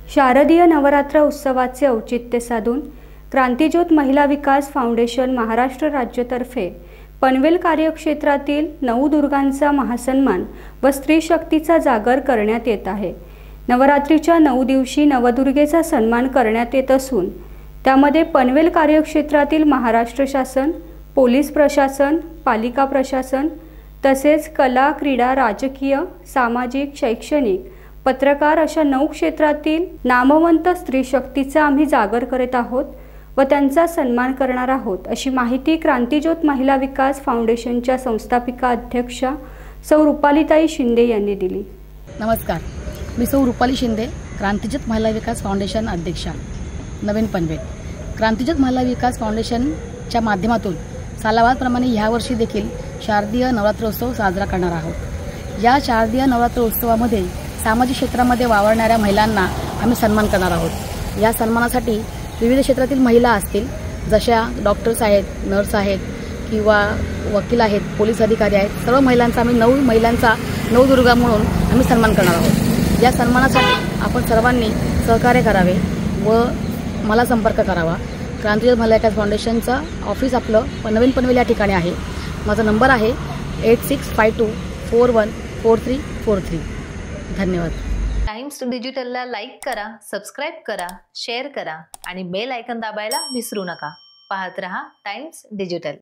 शारदीय नवरात्र उत्सवाचे औचित्य साधून क्रांतिज्योत महिला विकास फाउंडेशन महाराष्ट्र राज्यातर्फे पनवेल कार्यक्षेत्रातील नवदुर्गांचा महासन्मान व स्त्री शक्तीचा जागर करण्यात येत आहे। नवरात्रीच्या 9 दिवशी नवदुर्गेचा सन्मान करण्यात येत असून त्यामध्ये पनवेल कार्यक्षेत्रातील महाराष्ट्र शासन, पोलीस प्रशासन, पालिका प्रशासन तसेच कला, क्रीडा, राजकीय, सामाजिक, शैक्षणिक, पत्रकार अशा 9 क्षेत्रातील नामवंत स्त्री शक्तीचा आम्ही जागर करत आहोत व त्यांचा सन्मान करणार आहोत, अशी माहिती क्रांतिज्योत महिला विकास फाउंडेशनच्या संस्थापिका अध्यक्षा सौ रुपालीताई शिंदे यांनी दिली। नमस्कार, मी सौ रुपाली शिंदे, क्रांतिज्योत महिला विकास फाउंडेशन अध्यक्षा, नवीन पनवेल। क्रांतिज्योत महिला विकास फाउंडेशनच्या माध्यमातून सालाबादप्रमाणे यावर्षी देखील शारदीय नवरात्रोत्सव साजरा करणार आहोत। या शारदीय नवरात्रोत्सवामध्ये सामाजिक क्षेत्रामध्ये वावरणाऱ्या महिलांना आम्ही सन्मान करणार आहोत। या सन्मानासाठी विविध क्षेत्रातील महिला असतील, जशा डॉक्टर्स आहेत, नर्स आहेत किंवा वकील आहेत, पोलीस अधिकारी आहेत, सर्व महिलांचा आम्ही 9 महिलांचा नवदुर्गा म्हणून आम्ही सन्मान करणार आहोत। या सन्मानासाठी आपण सर्वांनी सहकार्य करावे व मला संपर्क करावा। क्रांतिज्योत महिला विकास फाउंडेशनचं ऑफिस आपलं पनवेल या ठिकाणी आहे। माझा नंबर आहे 8652414343। धन्यवाद। टाइम्स डिजिटलला लाईक करा, सबस्क्राइब करा, शेअर करा आणि बेल आयकॉन दाबायला विसरू नका। पाहत रहा टाइम्स डिजिटल।